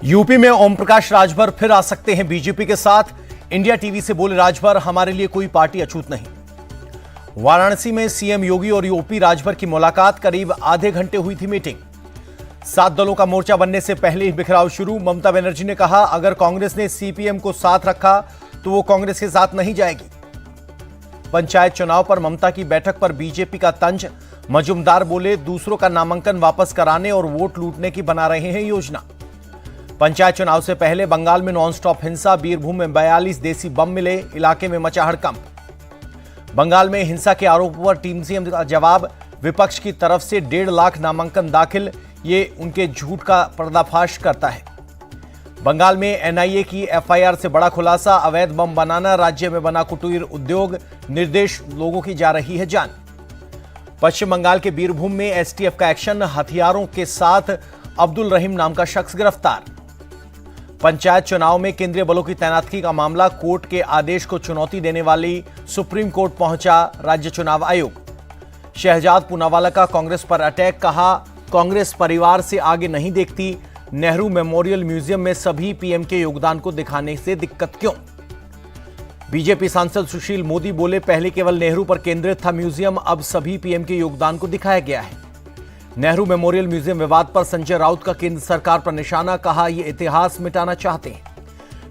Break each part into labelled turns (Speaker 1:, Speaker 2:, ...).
Speaker 1: UP में ओम प्रकाश राजभर फिर आ सकते हैं बीजेपी के साथ। इंडिया टीवी से बोले राजभर, हमारे लिए कोई पार्टी अछूत नहीं। वाराणसी में सीएम योगी और ओपी राजभर की मुलाकात, करीब आधे घंटे हुई थी मीटिंग। 7 दलों का मोर्चा बनने से पहले ही बिखराव शुरू। ममता बनर्जी ने कहा, अगर कांग्रेस ने सीपीएम को साथ रखा तो वो कांग्रेस के साथ नहीं जाएगी। पंचायत चुनाव पर ममता की बैठक पर बीजेपी का तंज। मजूमदार बोले, दूसरों का नामांकन वापस कराने और वोट लूटने की बना रहे हैं योजना। पंचायत चुनाव से पहले बंगाल में नॉनस्टॉप हिंसा, बीरभूम में 42 देसी बम मिले, इलाके में मचा हड़कंप। बंगाल में हिंसा के आरोपों पर टीएमसी का जवाब, विपक्ष की तरफ से 1.5 लाख नामांकन दाखिल, ये उनके झूठ का पर्दाफाश करता है। बंगाल में एनआईए की एफआईआर से बड़ा खुलासा, अवैध बम बनाना, राज्य में बना कुटीर उद्योग, निर्देश, लोगों की जा रही है जान। पश्चिम बंगाल के बीरभूम में एसटीएफ का एक्शन, हथियारों के साथ अब्दुल रहीम नाम का शख्स गिरफ्तार। पंचायत चुनाव में केंद्रीय बलों की तैनाती का मामला, कोर्ट के आदेश को चुनौती देने वाली सुप्रीम कोर्ट पहुंचा राज्य चुनाव आयोग। शहजाद पूनावाला का कांग्रेस पर अटैक, कहा कांग्रेस परिवार से आगे नहीं देखती। नेहरू मेमोरियल म्यूजियम में सभी पीएम के योगदान को दिखाने से दिक्कत क्यों। बीजेपी सांसद सुशील मोदी बोले, पहले केवल नेहरू पर केंद्रित था म्यूजियम, अब सभी पीएम के योगदान को दिखाया गया है। नेहरू मेमोरियल म्यूजियम विवाद पर संजय राउत का केंद्र सरकार पर निशाना, कहा यह इतिहास मिटाना चाहते हैं।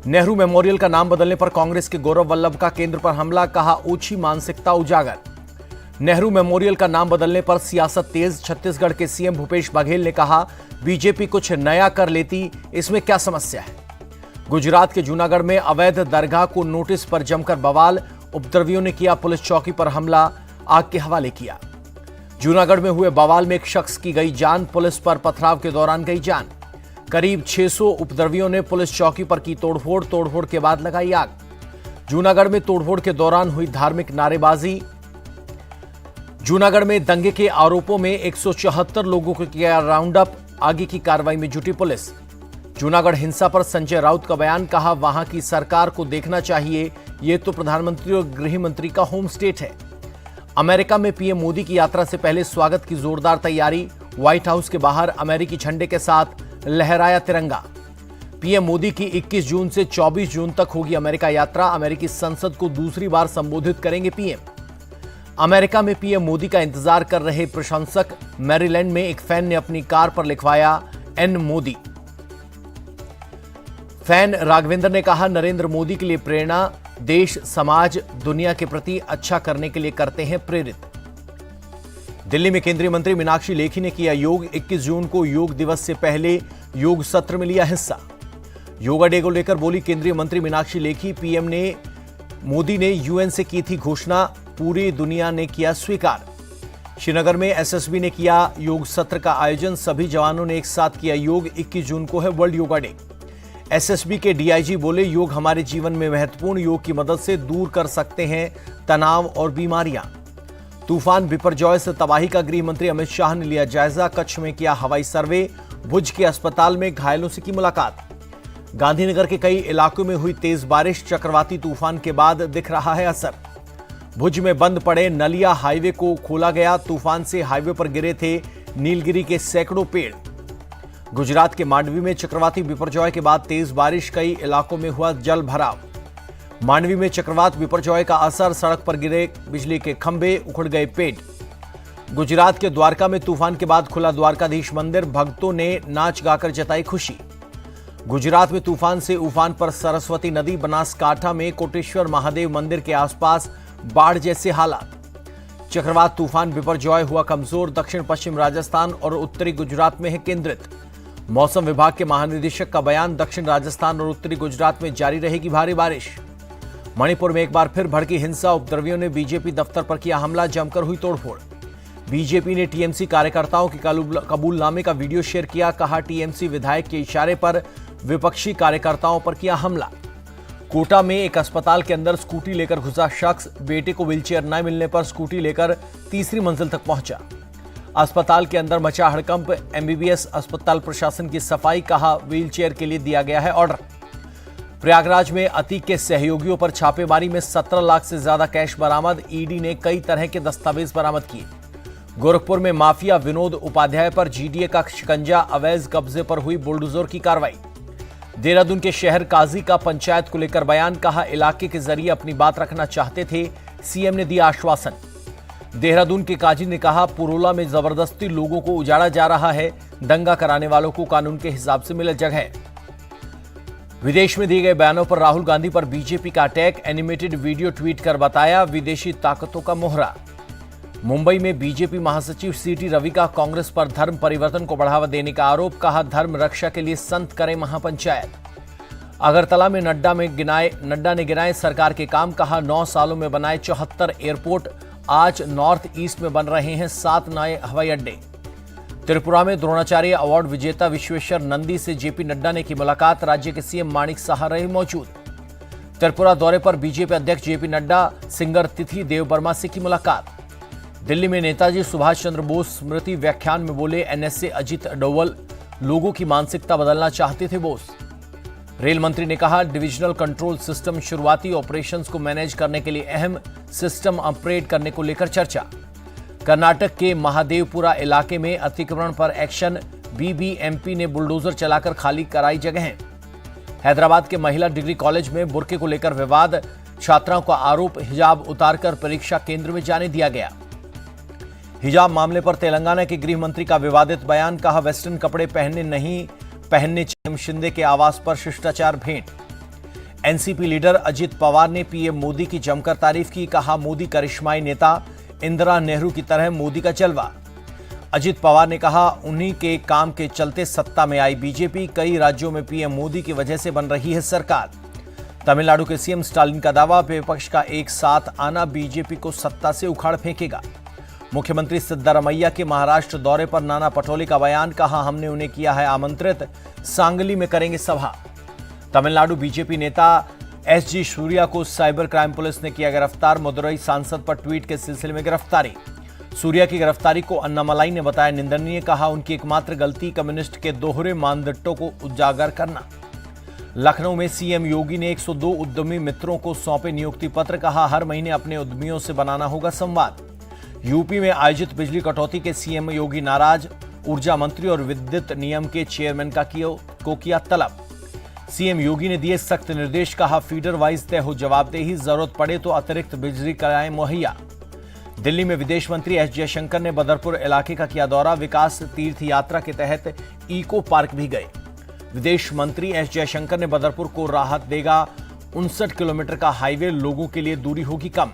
Speaker 1: नेहरू मेमोरियल का नाम बदलने पर कांग्रेस के गौरव वल्लभ का केंद्र पर हमला, कहा ओछी मानसिकता उजागर। नेहरू मेमोरियल का नाम बदलने पर सियासत तेज, छत्तीसगढ़ के सीएम भूपेश बघेल ने कहा, बीजेपी कुछ नया कर लेती, इसमें क्या समस्या है। गुजरात के जूनागढ़ में अवैध दरगाह को नोटिस पर जमकर बवाल, उपद्रवियों ने किया पुलिस चौकी पर हमला, आग के हवाले किया। जूनागढ़ में हुए बवाल में एक शख्स की गई जान, पुलिस पर पथराव के दौरान गई जान। करीब 600 उपद्रवियों ने पुलिस चौकी पर की तोड़फोड़ के बाद लगाई आग। जूनागढ़ में तोड़फोड़ के दौरान हुई धार्मिक नारेबाजी। जूनागढ़ में दंगे के आरोपों में 174 लोगों को किया राउंड अप, आगे की कार्रवाई में जुटी पुलिस। जूनागढ़ हिंसा पर संजय राउत का बयान, कहा वहां की सरकार को देखना चाहिए, ये तो प्रधानमंत्री और गृह मंत्री का होम स्टेट है। अमेरिका में पीएम मोदी की यात्रा से पहले स्वागत की जोरदार तैयारी, व्हाइट हाउस के बाहर अमेरिकी झंडे के साथ लहराया तिरंगा। पीएम मोदी की 21 जून से 24 जून तक होगी अमेरिका यात्रा, अमेरिकी संसद को दूसरी बार संबोधित करेंगे पीएम। अमेरिका में पीएम मोदी का इंतजार कर रहे प्रशंसक, मैरीलैंड में एक फैन ने अपनी कार पर लिखवाया एन मोदी। फैन राघवेंद्र ने कहा, नरेंद्र मोदी के लिए प्रेरणा, देश, समाज, दुनिया के प्रति अच्छा करने के लिए करते हैं प्रेरित। दिल्ली में केंद्रीय मंत्री मीनाक्षी लेखी ने किया योग, 21 जून को योग दिवस से पहले योग सत्र में लिया हिस्सा। योगा डे को लेकर बोली केंद्रीय मंत्री मीनाक्षी लेखी, पीएम ने मोदी ने यूएन से की थी घोषणा, पूरी दुनिया ने किया स्वीकार। श्रीनगर में एसएसबी ने किया योग सत्र का आयोजन, सभी जवानों ने एक साथ किया योग। 21 जून को है वर्ल्ड योगा डे। एसएसबी के डीआईजी बोले, योग हमारे जीवन में महत्वपूर्ण, योग की मदद से दूर कर सकते हैं तनाव और बीमारियां। तूफान बिपरजॉय से तबाही का गृह मंत्री अमित शाह ने लिया जायजा, कच्छ में किया हवाई सर्वे, भुज के अस्पताल में घायलों से की मुलाकात। गांधीनगर के कई इलाकों में हुई तेज बारिश, चक्रवाती तूफान के बाद दिख रहा है असर। भुज में बंद पड़े नलिया हाईवे को खोला गया, तूफान से हाईवे पर गिरे थे नीलगिरी के सैकड़ों पेड़। गुजरात के मांडवी में चक्रवाती बिपरजॉय के बाद तेज बारिश, कई इलाकों में हुआ जल भराव। मांडवी में चक्रवात बिपरजॉय का असर, सड़क पर गिरे बिजली के खंभे, उखड़ गए पेड़। गुजरात के द्वारका में तूफान के बाद खुला द्वारकाधीश मंदिर, भक्तों ने नाच गाकर जताई खुशी। गुजरात में तूफान से उफान पर सरस्वती नदी, बनासकांठा में कोटेश्वर महादेव मंदिर के आसपास बाढ़ जैसे हालात। चक्रवात तूफान बिपरजॉय हुआ कमजोर, दक्षिण पश्चिम राजस्थान और उत्तरी गुजरात में है केंद्रित। मौसम विभाग के महानिदेशक का बयान, दक्षिण राजस्थान और उत्तरी गुजरात में जारी रहेगी भारी बारिश। मणिपुर में एक बार फिर भड़की हिंसा, उपद्रवियों ने बीजेपी दफ्तर पर किया हमला, जमकर हुई तोड़फोड़। बीजेपी ने टीएमसी कार्यकर्ताओं के कबूलनामे का वीडियो शेयर किया, कहा टीएमसी विधायक के इशारे पर विपक्षी कार्यकर्ताओं पर किया हमला। कोटा में एक अस्पताल के अंदर स्कूटी लेकर घुसा शख्स, बेटे को व्हीलचेयर न मिलने पर स्कूटी लेकर तीसरी मंजिल तक पहुंचा। अस्पताल के अंदर मचा हड़कंप, एमबीबीएस अस्पताल प्रशासन की सफाई, कहा व्हीलचेयर के लिए दिया गया है ऑर्डर। प्रयागराज में अतीक के सहयोगियों पर छापेमारी में 17 लाख से ज्यादा कैश बरामद, ईडी ने कई तरह के दस्तावेज बरामद किए। गोरखपुर में माफिया विनोद उपाध्याय पर जीडीए का शिकंजा, अवैध कब्जे पर हुई बुलडोजर की कार्रवाई। देहरादून के शहर काजी का पंचायत को लेकर बयान, कहा इलाके के जरिए अपनी बात रखना चाहते थे, सीएम ने दिया आश्वासन। देहरादून के काजी ने कहा पुरोला में जबरदस्ती लोगों को उजाड़ा जा रहा है, दंगा कराने वालों को कानून के हिसाब से मिले जगह। विदेश में दिए गए बयानों पर राहुल गांधी पर बीजेपी का अटैक, एनिमेटेड वीडियो ट्वीट कर बताया विदेशी ताकतों का मोहरा। मुंबई में बीजेपी महासचिव सीटी रवि का कांग्रेस पर धर्म परिवर्तन को बढ़ावा देने का आरोप, कहा धर्म रक्षा के लिए संत करें महापंचायत। अगरतला में नड्डा ने गिनाए सरकार के काम, कहा 9 सालों में बनाए 74 एयरपोर्ट, आज नॉर्थ ईस्ट में बन रहे हैं 7 नए हवाई अड्डे। त्रिपुरा में द्रोणाचार्य अवार्ड विजेता विश्वेश्वर नंदी से जेपी नड्डा ने की मुलाकात, राज्य के सीएम माणिक साहा रहे मौजूद। त्रिपुरा दौरे पर बीजेपी अध्यक्ष जेपी नड्डा सिंगर तिथि देवबर्मा से की मुलाकात। दिल्ली में नेताजी सुभाष चंद्र बोस स्मृति व्याख्यान में बोले एनएसए अजित डोवल, लोगों की मानसिकता बदलना चाहते थे बोस। रेल मंत्री ने कहा डिविजनल कंट्रोल सिस्टम शुरुआती ऑपरेशंस को मैनेज करने के लिए अहम, सिस्टम अपग्रेड करने को लेकर चर्चा। कर्नाटक के महादेवपुरा इलाके में अतिक्रमण पर एक्शन, बीबीएमपी ने बुलडोजर चलाकर खाली कराई जगह। हैदराबाद के महिला डिग्री कॉलेज में बुर्के को लेकर विवाद, छात्राओं का आरोप हिजाब उतारकर परीक्षा केंद्र में जाने दिया गया। हिजाब मामले पर तेलंगाना के गृह मंत्री का विवादित बयान, कहा वेस्टर्न कपड़े नहीं पहनने सीएम शिंदे के आवास पर शिष्टाचार भेंट। एनसीपी लीडर अजित पवार ने पीएम मोदी की जमकर तारीफ की, कहा मोदी करिश्माई नेता, इंदिरा नेहरू की तरह मोदी का जलवा। अजित पवार ने कहा उन्हीं के काम के चलते सत्ता में आई बीजेपी, कई राज्यों में पीएम मोदी की वजह से बन रही है सरकार। तमिलनाडु के सीएम स्टालिन का दावा, विपक्ष का एक साथ आना बीजेपी को सत्ता से उखाड़ फेंकेगा। मुख्यमंत्री सिद्धरामैया के महाराष्ट्र दौरे पर नाना पटोले का बयान, कहा हमने उन्हें किया है आमंत्रित, सांगली में करेंगे सभा। तमिलनाडु बीजेपी नेता एसजी सूर्या को साइबर क्राइम पुलिस ने किया गिरफ्तार, मदुरई सांसद पर ट्वीट के सिलसिले में गिरफ्तारी। सूर्या की गिरफ्तारी को अन्नामलाई ने बताया निंदनीय, कहा उनकी एकमात्र गलती कम्युनिस्ट के दोहरे मानदंडों को उजागर करना। लखनऊ में सीएम योगी ने 102 उद्यमी मित्रों को सौंपे नियुक्ति पत्र, कहा हर महीने अपने उद्यमियों से बनाना होगा संवाद। यूपी में आयोजित बिजली कटौती के सीएम योगी नाराज, ऊर्जा मंत्री और विद्युत निगम के चेयरमैन को किया तलब। सीएम योगी ने दिए सख्त निर्देश, कहा फीडर वाइज तय हो जवाबदेही, जरूरत पड़े तो अतिरिक्त बिजली कराएं मुहैया। दिल्ली में विदेश मंत्री एस जयशंकर ने बदरपुर इलाके का किया दौरा, विकास तीर्थ यात्रा के तहत इको पार्क भी गए। विदेश मंत्री एस जयशंकर ने बदरपुर को राहत देगा, 59 किलोमीटर का हाईवे, लोगों के लिए दूरी होगी कम।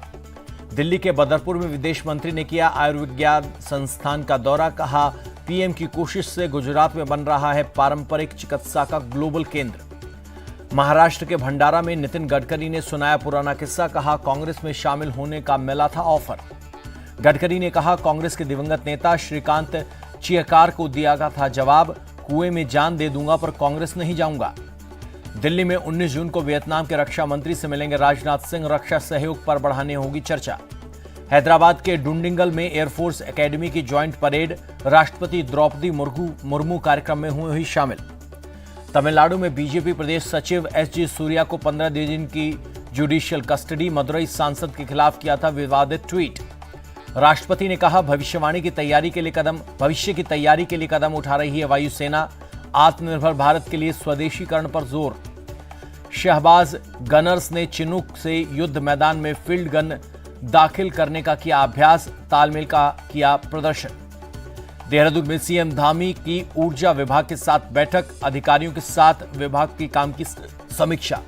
Speaker 1: दिल्ली के बदरपुर में विदेश मंत्री ने किया आयुर्विज्ञान संस्थान का दौरा, कहा पीएम की कोशिश से गुजरात में बन रहा है पारंपरिक चिकित्सा का ग्लोबल केंद्र। महाराष्ट्र के भंडारा में नितिन गडकरी ने सुनाया पुराना किस्सा, कहा कांग्रेस में शामिल होने का मिला था ऑफर। गडकरी ने कहा कांग्रेस के दिवंगत नेता श्रीकांत चियकार को दिया गया था जवाब, कुएं में जान दे दूंगा पर कांग्रेस नहीं जाऊंगा। दिल्ली में 19 जून को वियतनाम के रक्षा मंत्री से मिलेंगे राजनाथ सिंह, रक्षा सहयोग पर बढ़ाने होगी चर्चा। हैदराबाद के डुंडिगल में एयरफोर्स एकेडमी की ज्वाइंट परेड, राष्ट्रपति द्रौपदी मुर्मू कार्यक्रम में हुई शामिल। तमिलनाडु में बीजेपी प्रदेश सचिव एसजी सूर्या को 15 दिन की जुडिशियल कस्टडी, मदुरई सांसद के खिलाफ किया था विवादित ट्वीट। राष्ट्रपति ने कहा भविष्य की तैयारी के लिए कदम उठा रही है वायुसेना, आत्मनिर्भर भारत के लिए स्वदेशीकरण पर जोर। शहबाज गनर्स ने चिनूक से युद्ध मैदान में फील्ड गन दाखिल करने का किया अभ्यास, तालमेल का किया प्रदर्शन। देहरादून में सीएम धामी की ऊर्जा विभाग के साथ बैठक, अधिकारियों के साथ विभाग के काम की समीक्षा।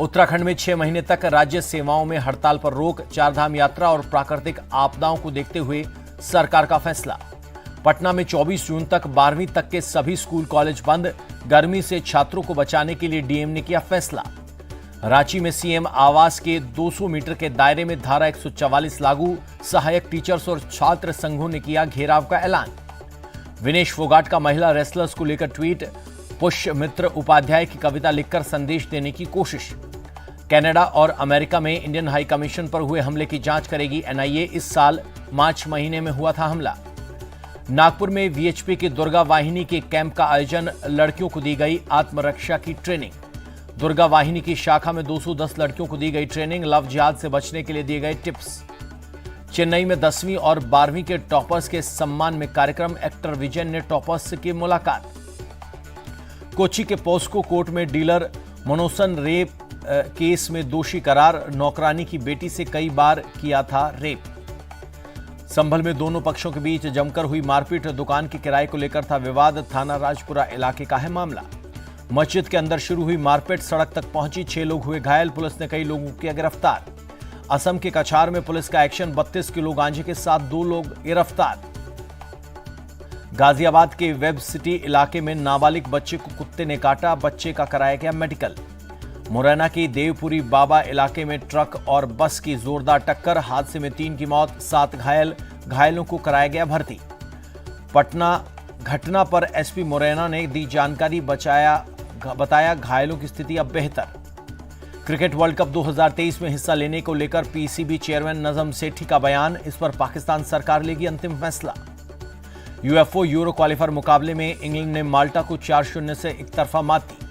Speaker 1: उत्तराखंड में 6 महीने तक राज्य सेवाओं में हड़ताल पर रोक, चारधाम यात्रा और प्राकृतिक आपदाओं को देखते हुए सरकार का फैसला। पटना में 24 जून तक 12वीं तक के सभी स्कूल कॉलेज बंद, गर्मी से छात्रों को बचाने के लिए डीएम ने किया फैसला। रांची में सीएम आवास के 200 मीटर के दायरे में धारा 144 लागू, सहायक टीचर्स और छात्र संघों ने किया घेराव का ऐलान। विनेश फोगाट का महिला रेसलर्स को लेकर ट्वीट, पुष्यमित्र उपाध्याय की कविता लिखकर संदेश देने की कोशिश। कनाडा और अमेरिका में इंडियन हाई कमीशन पर हुए हमले की जांच करेगी एनआईए, इस साल मार्च महीने में हुआ था हमला। नागपुर में वीएचपी की दुर्गा वाहिनी के कैंप का आयोजन, लड़कियों को दी गई आत्मरक्षा की ट्रेनिंग। दुर्गा वाहिनी की शाखा में 210 लड़कियों को दी गई ट्रेनिंग, लव जिहाद से बचने के लिए दिए गए टिप्स। चेन्नई में 10वीं और 12वीं के टॉपर्स के सम्मान में कार्यक्रम, एक्टर विजय ने टॉपर्स से की मुलाकात। कोच्चि के पोस्को कोर्ट में डीलर मनोसन रेप केस में दोषी करार, नौकरानी की बेटी से कई बार किया था रेप। संभल में दोनों पक्षों के बीच जमकर हुई मारपीट, दुकान के किराए को लेकर था विवाद, थाना राजपुरा इलाके का है मामला। मस्जिद के अंदर शुरू हुई मारपीट, सड़क तक पहुंची, 6 लोग हुए घायल, पुलिस ने कई लोगों को किया गिरफ्तार। असम के कछार में पुलिस का एक्शन, 32 किलो गांजे के साथ 2 लोग गिरफ्तार। गाजियाबाद के वेब सिटी इलाके में नाबालिग बच्चे को कुत्ते ने काटा, बच्चे का कराया गया मेडिकल। मुरैना की देवपुरी बाबा इलाके में ट्रक और बस की जोरदार टक्कर, हादसे में 3 की मौत, 7 घायल, घायलों को कराया गया भर्ती। पटना घटना पर एसपी मुरैना ने दी जानकारी, बताया घायलों की स्थिति अब बेहतर। क्रिकेट वर्ल्ड कप 2023 में हिस्सा लेने को लेकर पीसीबी चेयरमैन नजम सेठी का बयान, इस पर पाकिस्तान सरकार लेगी अंतिम फैसला। यूएफओ यूरो क्वालिफायर मुकाबले में इंग्लैंड ने माल्टा को 4-0 से एकतरफा मात दी।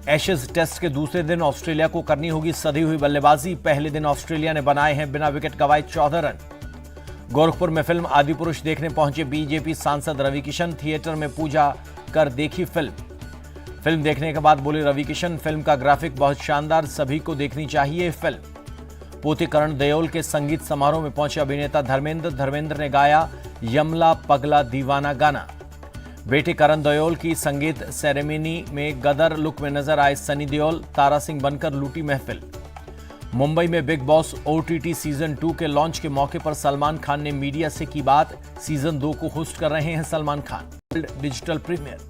Speaker 1: एशेज टेस्ट के दूसरे दिन ऑस्ट्रेलिया को करनी होगी सधी हुई बल्लेबाजी, पहले दिन ऑस्ट्रेलिया ने बनाए हैं बिना विकेट गंवाए 14 रन। गोरखपुर में फिल्म आदिपुरुष देखने पहुंचे बीजेपी सांसद रवि किशन, थिएटर में पूजा कर देखी फिल्म देखने के बाद बोले रवि किशन, फिल्म का ग्राफिक बहुत शानदार, सभी को देखनी चाहिए फिल्म। पोते करण दयोल के संगीत समारोह में पहुंचे अभिनेता धर्मेंद्र ने गाया यमला पगला दीवाना गाना। बेटे करण देओल की संगीत सेरेमनी में गदर लुक में नजर आए सनी देओल, तारा सिंह बनकर लूटी महफिल। मुंबई में बिग बॉस ओटीटी सीजन 2 के लॉन्च के मौके पर सलमान खान ने मीडिया से की बात, सीजन 2 को होस्ट कर रहे हैं सलमान खान। Digital premiere.